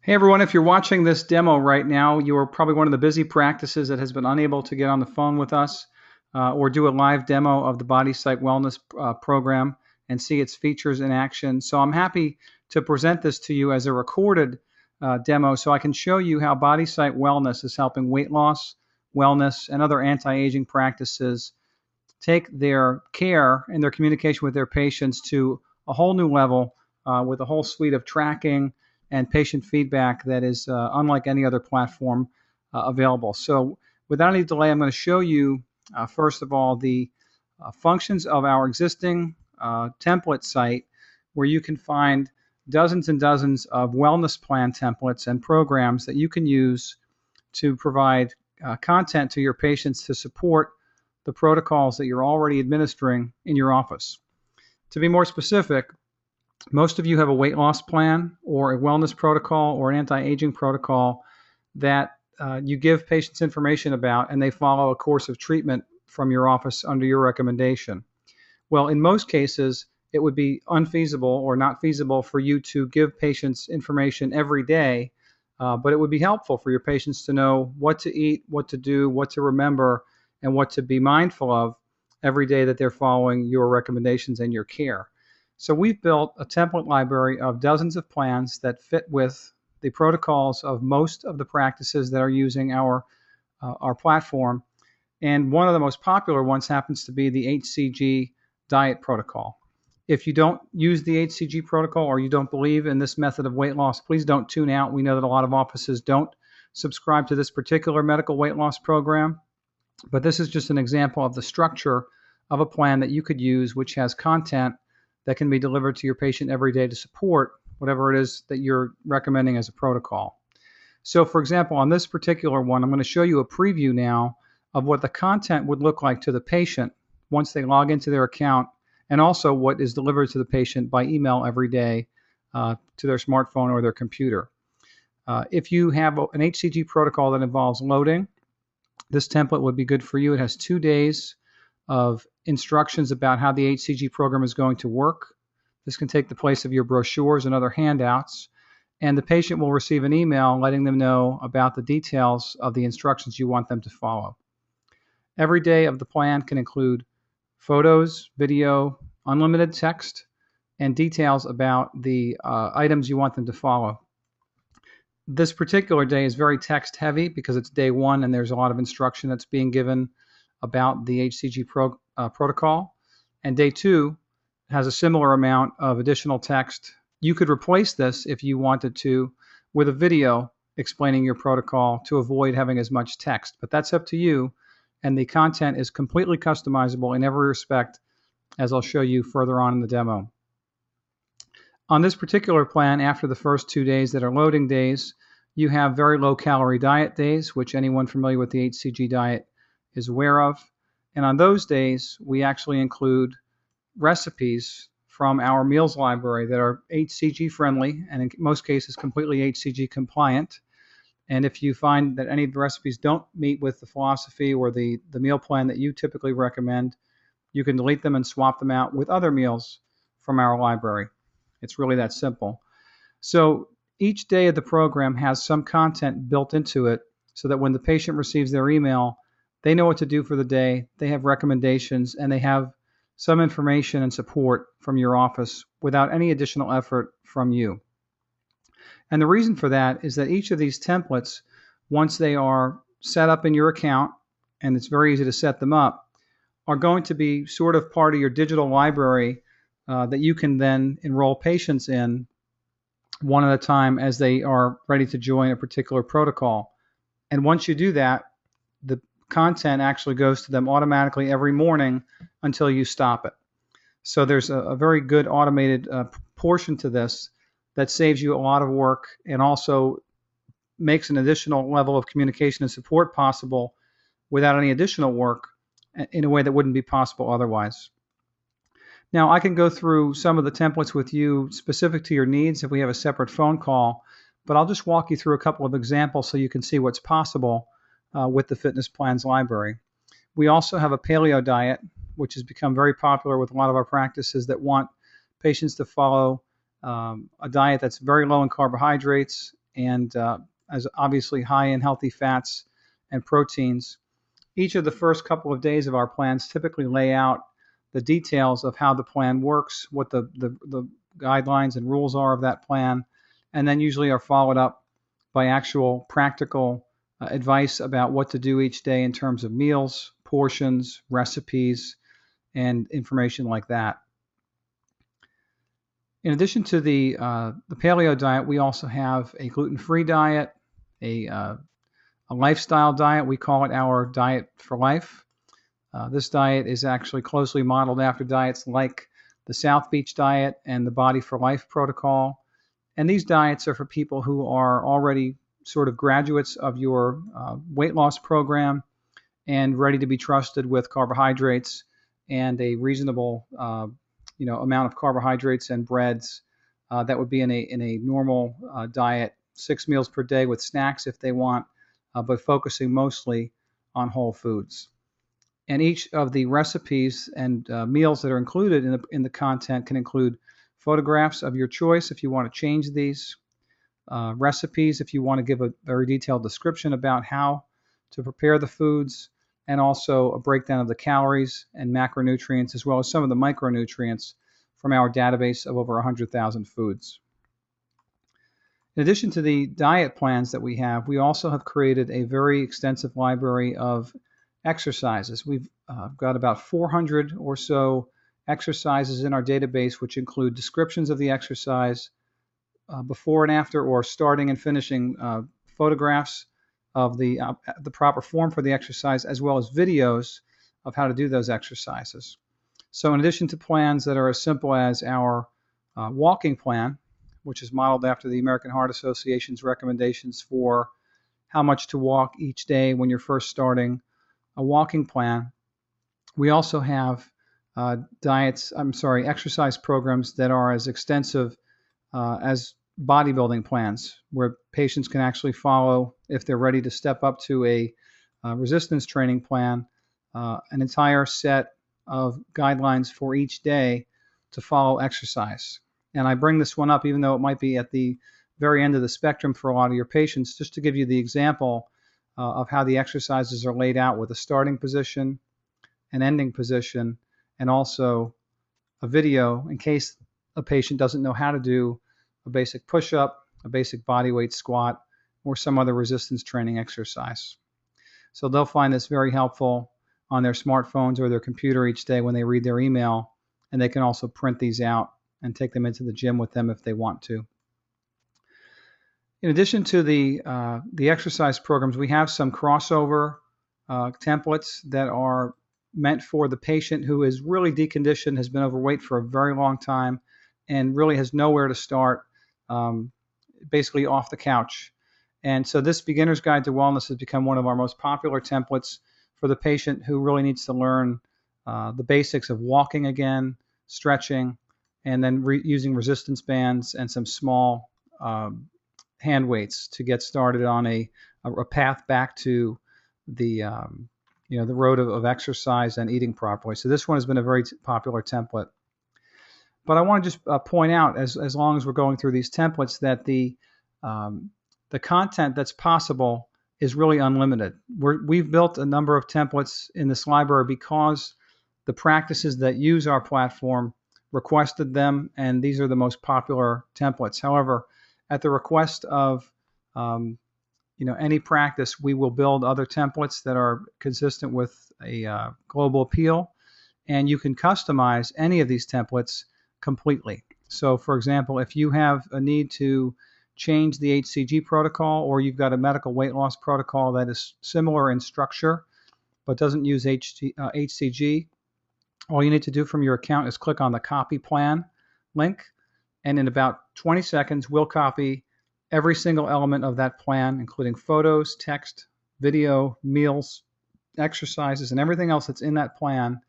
Hey everyone, if you're watching this demo right now, you are probably one of the busy practices that has been unable to get on the phone with us or do a live demo of the BodySite Wellness program and see its features in action. So I'm happy to present this to you as a recorded demo so I can show you how BodySite Wellness is helping weight loss, wellness, and other anti-aging practices take their care and their communication with their patients to a whole new level with a whole suite of tracking and patient feedback that is unlike any other platform available. So without any delay, I'm going to show you, first of all, the functions of our existing template site where you can find dozens and dozens of wellness plan templates and programs that you can use to provide content to your patients to support the protocols that you're already administering in your office. To be more specific, most of you have a weight loss plan or a wellness protocol or an anti-aging protocol that you give patients information about, and they follow a course of treatment from your office under your recommendation. Well, in most cases, it would be unfeasible or not feasible for you to give patients information every day, but it would be helpful for your patients to know what to eat, what to do, what to remember, and what to be mindful of every day that they're following your recommendations and your care. So we've built a template library of dozens of plans that fit with the protocols of most of the practices that are using our platform. And one of the most popular ones happens to be the HCG diet protocol. If you don't use the HCG protocol or you don't believe in this method of weight loss, please don't tune out. We know that a lot of offices don't subscribe to this particular medical weight loss program, but this is just an example of the structure of a plan that you could use, which has content that can be delivered to your patient every day to support whatever it is that you're recommending as a protocol. So for example, on this particular one, I'm going to show you a preview now of what the content would look like to the patient once they log into their account, and also what is delivered to the patient by email every day to their smartphone or their computer. If you have an HCG protocol that involves loading, this template would be good for you. It has 2 days of instructions about how the HCG program is going to work. This can take the place of your brochures and other handouts, and the patient will receive an email letting them know about the details of the instructions you want them to follow. Every day of the plan can include photos, video, unlimited text, and details about the items you want them to follow. This particular day is very text heavy because it's day one and there's a lot of instruction that's being given about the HCG protocol. And day two has a similar amount of additional text. You could replace this if you wanted to with a video explaining your protocol to avoid having as much text, but that's up to you. And the content is completely customizable in every respect, as I'll show you further on in the demo. On this particular plan, after the first 2 days that are loading days, you have very low calorie diet days, which anyone familiar with the HCG diet is aware of. And on those days, we actually include recipes from our meals library that are HCG friendly and in most cases completely HCG compliant. And if you find that any of the recipes don't meet with the philosophy or the meal plan that you typically recommend, you can delete them and swap them out with other meals from our library. It's really that simple. So each day of the program has some content built into it so that when the patient receives their email, they know what to do for the day, they have recommendations, and they have some information and support from your office without any additional effort from you. And the reason for that is that each of these templates, once they are set up in your account, and it's very easy to set them up, are going to be sort of part of your digital library that you can then enroll patients in one at a time as they are ready to join a particular protocol. And once you do that, the content actually goes to them automatically every morning until you stop it. So there's a very good automated portion to this that saves you a lot of work and also makes an additional level of communication and support possible without any additional work in a way that wouldn't be possible otherwise. Now, I can go through some of the templates with you specific to your needs if we have a separate phone call, but I'll just walk you through a couple of examples so you can see what's possible with the Fitness Plans library. We also have a paleo diet, which has become very popular with a lot of our practices that want patients to follow a diet that's very low in carbohydrates and as obviously high in healthy fats and proteins. Each of the first couple of days of our plans typically lay out the details of how the plan works, what the guidelines and rules are of that plan, and then usually are followed up by actual practical advice about what to do each day in terms of meals, portions, recipes, and information like that. In addition to the paleo diet, we also have a gluten-free diet, a lifestyle diet. We call it our diet for life. This diet is actually closely modeled after diets like the South Beach diet and the Body for Life protocol. And these diets are for people who are already sort of graduates of your weight loss program and ready to be trusted with carbohydrates and a reasonable amount of carbohydrates and breads that would be in a normal diet, 6 meals per day with snacks if they want, but focusing mostly on whole foods. And each of the recipes and meals that are included in the content can include photographs of your choice if you want to change these, recipes if you want to give a very detailed description about how to prepare the foods, and also a breakdown of the calories and macronutrients, as well as some of the micronutrients from our database of over 100,000 foods. In addition to the diet plans that we have, we also have created a very extensive library of exercises. We've got about 400 or so exercises in our database, which include descriptions of the exercise, before and after, or starting and finishing photographs of the proper form for the exercise, as well as videos of how to do those exercises. So in addition to plans that are as simple as our walking plan, which is modeled after the American Heart Association's recommendations for how much to walk each day when you're first starting a walking plan, we also have exercise programs that are as extensive as bodybuilding plans, where patients can actually follow, if they're ready to step up to a resistance training plan, an entire set of guidelines for each day to follow exercise. And I bring this one up, even though it might be at the very end of the spectrum for a lot of your patients, just to give you the example of how the exercises are laid out with a starting position, an ending position, and also a video in case a patient doesn't know how to do a basic push-up, a basic bodyweight squat, or some other resistance training exercise. So they'll find this very helpful on their smartphones or their computer each day when they read their email, and they can also print these out and take them into the gym with them if they want to. In addition to the exercise programs, we have some crossover templates that are meant for the patient who is really deconditioned, has been overweight for a very long time, and really has nowhere to start, basically off the couch. And so this Beginner's Guide to Wellness has become one of our most popular templates for the patient who really needs to learn the basics of walking again, stretching, and then using resistance bands and some small hand weights to get started on a path back to the the road of exercise and eating properly. So this one has been a very popular template. But I want to just point out, as long as we're going through these templates, that the content that's possible is really unlimited. We've built a number of templates in this library because the practices that use our platform requested them, and these are the most popular templates. However, at the request of any practice, we will build other templates that are consistent with a global appeal, and you can customize any of these templates completely. So, for example, if you have a need to change the HCG protocol, or you've got a medical weight loss protocol that is similar in structure but doesn't use HCG, all you need to do from your account is click on the copy plan link, and in about 20 seconds, we'll copy every single element of that plan, including photos, text, video, meals, exercises, and everything else that's in that plan,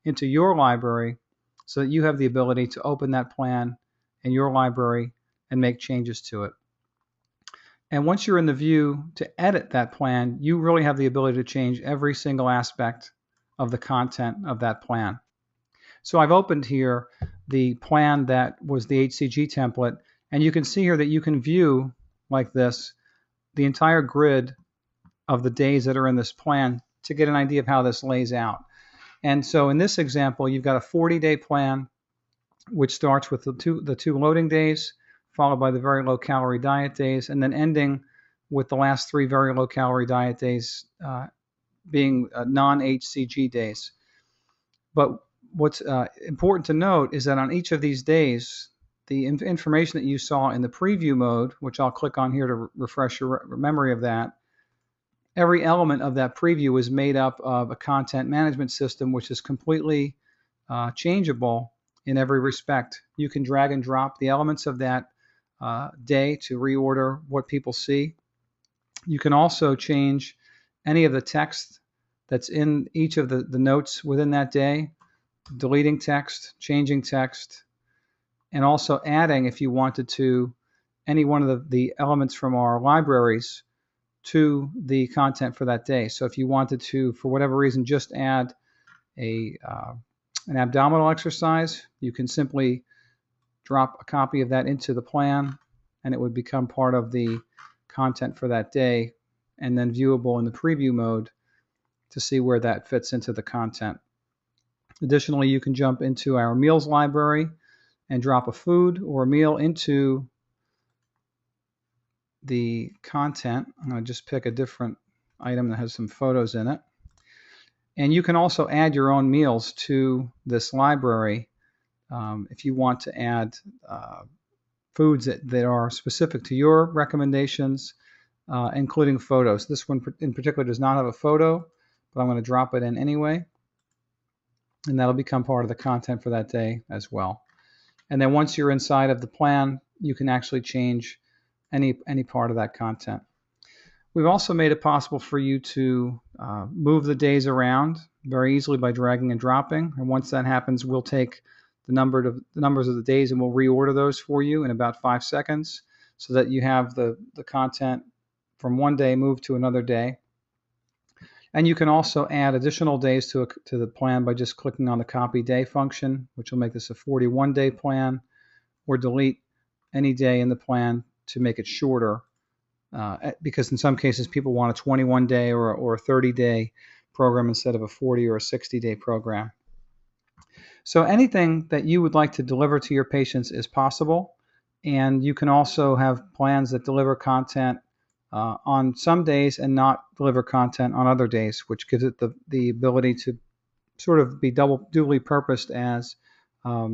into your library, so that you have the ability to open that plan in your library and make changes to it. And once you're in the view to edit that plan, you really have the ability to change every single aspect of the content of that plan. So I've opened here the plan that was the HCG template, and you can see here that you can view like this the entire grid of the days that are in this plan to get an idea of how this lays out. And so in this example, you've got a 40-day plan, which starts with the two loading days, followed by the very low calorie diet days, and then ending with the last 3 very low calorie diet days being non-HCG days. But what's important to note is that on each of these days, the information that you saw in the preview mode, which I'll click on here to refresh your memory of that, every element of that preview is made up of a content management system, which is completely changeable in every respect. You can drag and drop the elements of that day to reorder what people see. You can also change any of the text that's in each of the notes within that day, deleting text, changing text, and also adding, if you wanted to, any one of the elements from our libraries to the content for that day. So if you wanted to, for whatever reason, just add an abdominal exercise, you can simply drop a copy of that into the plan, and it would become part of the content for that day, and then viewable in the preview mode to see where that fits into the content. Additionally, you can jump into our meals library and drop a food or a meal into the content. I'm going to just pick a different item that has some photos in it. And you can also add your own meals to this library if you want to add foods that are specific to your recommendations, including photos. This one in particular does not have a photo, but I'm going to drop it in anyway. And that'll become part of the content for that day as well. And then once you're inside of the plan, you can actually change any part of that content. We've also made it possible for you to move the days around very easily by dragging and dropping. And once that happens, we'll take the numbers of the days and we'll reorder those for you in about 5 seconds so that you have the content from one day moved to another day. And you can also add additional days to the plan by just clicking on the copy day function, which will make this a 41-day plan, or delete any day in the plan to make it shorter, because in some cases people want a 21-day or a 30-day program instead of a 40 or a 60-day program. So anything that you would like to deliver to your patients is possible, and you can also have plans that deliver content on some days and not deliver content on other days, which gives it the ability to sort of be duly purposed as a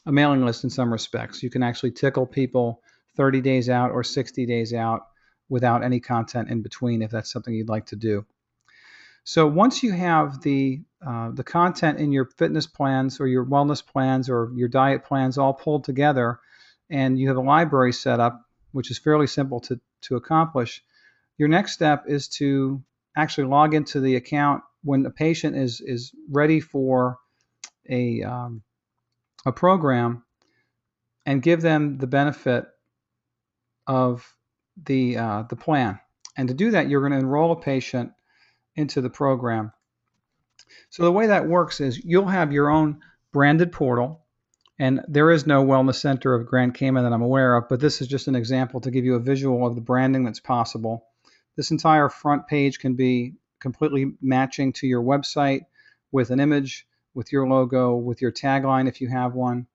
mailing list in some respects. You can actually tickle people 30 days out or 60 days out without any content in between if that's something you'd like to do. So once you have the content in your fitness plans or your wellness plans or your diet plans all pulled together, and you have a library set up, which is fairly simple to accomplish, your next step is to actually log into the account when a patient is ready for a program and give them the benefit of the plan. And to do that, you're going to enroll a patient into the program. So the way that works is you'll have your own branded portal, and there is no wellness center of Grand Cayman that I'm aware of, but this is just an example to give you a visual of the branding that's possible. This entire front page can be completely matching to your website with an image, with your logo, with your tagline if you have one,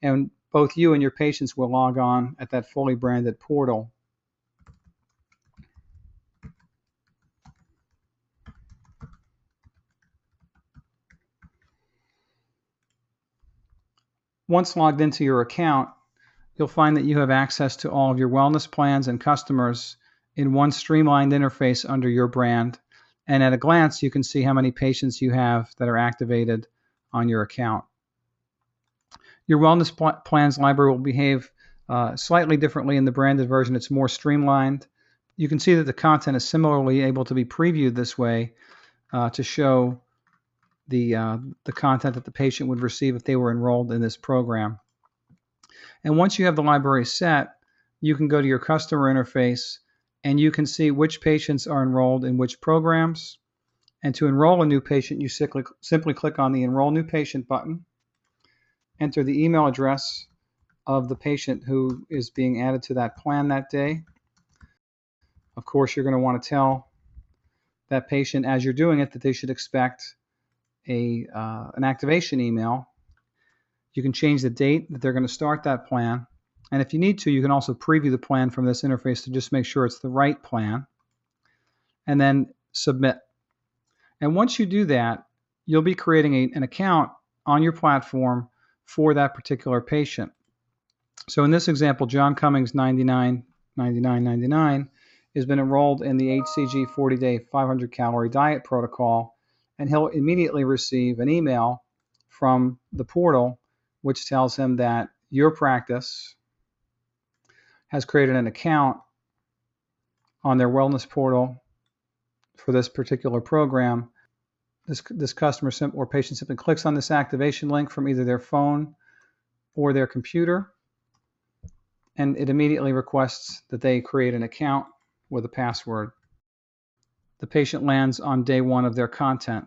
and both you and your patients will log on at that fully branded portal. Once logged into your account, you'll find that you have access to all of your wellness plans and customers in one streamlined interface under your brand. And at a glance, you can see how many patients you have that are activated on your account. Your wellness plans library will behave slightly differently in the branded version. It's more streamlined. You can see that the content is similarly able to be previewed this way to show the content that the patient would receive if they were enrolled in this program. And once you have the library set, you can go to your customer interface and you can see which patients are enrolled in which programs. And to enroll a new patient, you simply click on the Enroll New Patient button, enter the email address of the patient who is being added to that plan that day, Of course, you're going to want to tell that patient as you're doing it that they should expect an activation email. You can change the date that they're going to start that plan. And if you need to, you can also preview the plan from this interface to just make sure it's the right plan, and then submit. And once you do that, you'll be creating an account on your platform for that particular patient. So in this example, John Cummings 99 has been enrolled in the HCG 40-day 500-calorie diet protocol, and he'll immediately receive an email from the portal which tells him that your practice has created an account on their wellness portal for this particular program. This customer or patient simply clicks on this activation link from either their phone or their computer, and it immediately requests that they create an account with a password. The patient lands on day one of their content,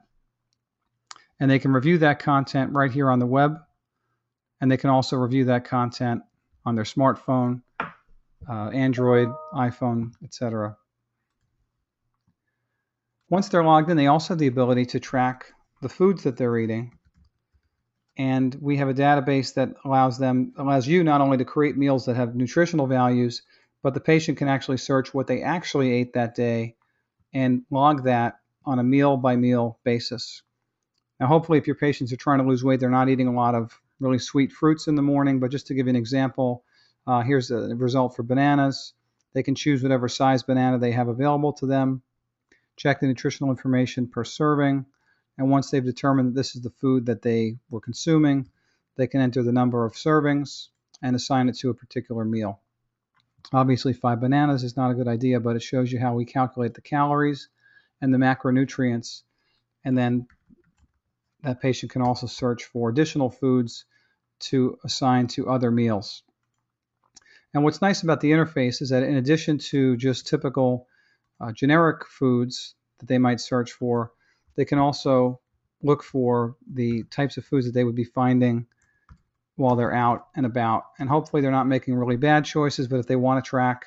and they can review that content right here on the web, and they can also review that content on their smartphone, Android, iPhone, etc. Once they're logged in, they also have the ability to track the foods that they're eating. And we have a database that allows you not only to create meals that have nutritional values, but the patient can actually search what they actually ate that day and log that on a meal by meal basis. Now, hopefully, if your patients are trying to lose weight, they're not eating a lot of really sweet fruits in the morning. But just to give you an example, here's the result for bananas. They can choose whatever size banana they have available to them, check the nutritional information per serving, and once they've determined that this is the food that they were consuming, they can enter the number of servings and assign it to a particular meal. Obviously, 5 bananas is not a good idea, but it shows you how we calculate the calories and the macronutrients, and then that patient can also search for additional foods to assign to other meals. And what's nice about the interface is that in addition to just typical generic foods that they might search for, they can also look for the types of foods that they would be finding while they're out and about. And hopefully they're not making really bad choices, but if they want to track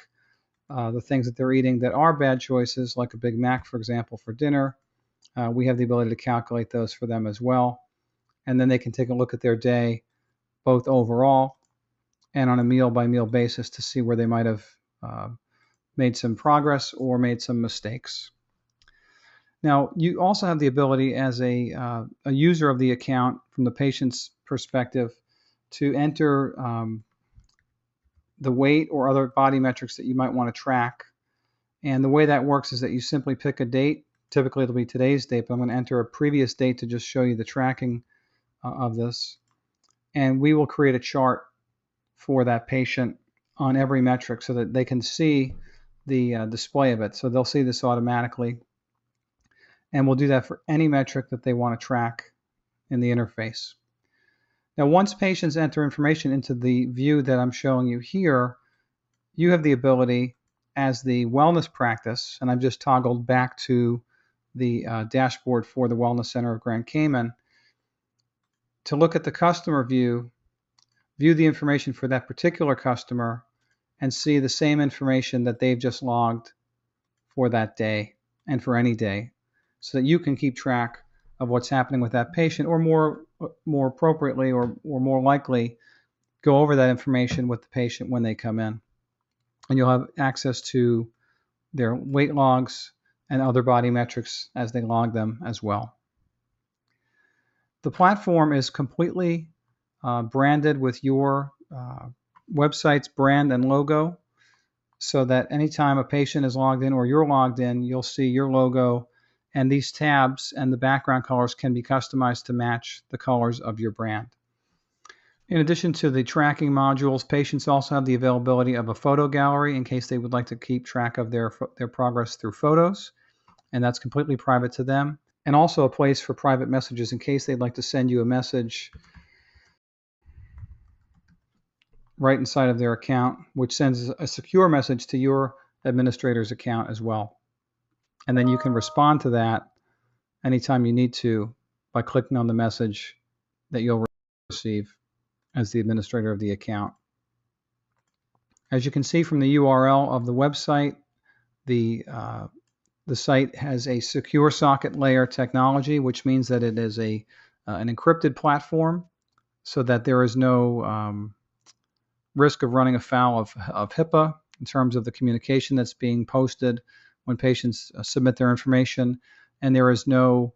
the things that they're eating that are bad choices, like a Big Mac, for example, for dinner, we have the ability to calculate those for them as well. And then they can take a look at their day, both overall and on a meal-by-meal basis, to see where they might have made some progress or made some mistakes. Now, you also have the ability as a user of the account from the patient's perspective to enter the weight or other body metrics that you might want to track. And the way that works is that you simply pick a date. Typically, it'll be today's date, but I'm going to enter a previous date to just show you the tracking of this. And we will create a chart for that patient on every metric so that they can see the display of it. So they'll see this automatically. And we'll do that for any metric that they want to track in the interface. Now, once patients enter information into the view that I'm showing you here, you have the ability as the wellness practice, and I've just toggled back to the dashboard for the Wellness Center of Grand Cayman, to look at the customer view, view the information for that particular customer, and see the same information that they've just logged for that day and for any day, so that you can keep track of what's happening with that patient, or more appropriately or more likely, go over that information with the patient when they come in. And you'll have access to their weight logs and other body metrics as they log them as well. The platform is completely branded with your website's brand and logo, so that anytime a patient is logged in or you're logged in, you'll see your logo, and these tabs and the background colors can be customized to match the colors of your brand. In addition to the tracking modules, patients also have the availability of a photo gallery in case they would like to keep track of their progress through photos, and that's completely private to them. And also a place for private messages in case they'd like to send you a message right inside of their account, which sends a secure message to your administrator's account as well. And then you can respond to that anytime you need to by clicking on the message that you'll receive as the administrator of the account. As you can see from the URL of the website, the site has a secure socket layer technology, which means that it is an encrypted platform, so that there is no risk of running afoul of HIPAA in terms of the communication that's being posted when patients submit their information, and there is no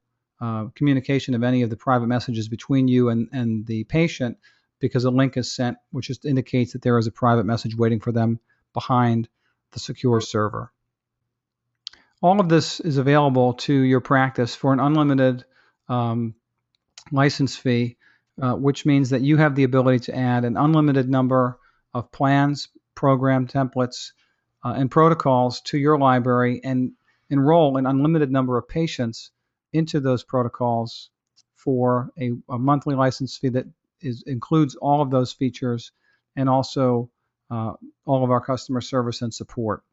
communication of any of the private messages between you and the patient, because a link is sent which just indicates that there is a private message waiting for them behind the secure server. All of this is available to your practice for an unlimited license fee, which means that you have the ability to add an unlimited number of plans, program templates, and protocols to your library and enroll an unlimited number of patients into those protocols for a monthly license fee that includes all of those features and also all of our customer service and support.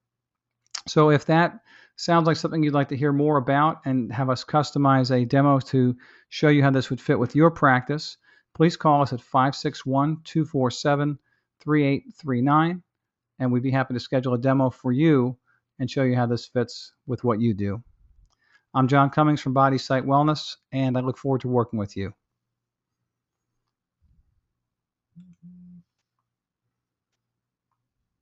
So if that sounds like something you'd like to hear more about and have us customize a demo to show you how this would fit with your practice, please call us at 561-247-3839, and we'd be happy to schedule a demo for you and show you how this fits with what you do. I'm John Cummings from BodySite Wellness, and I look forward to working with you.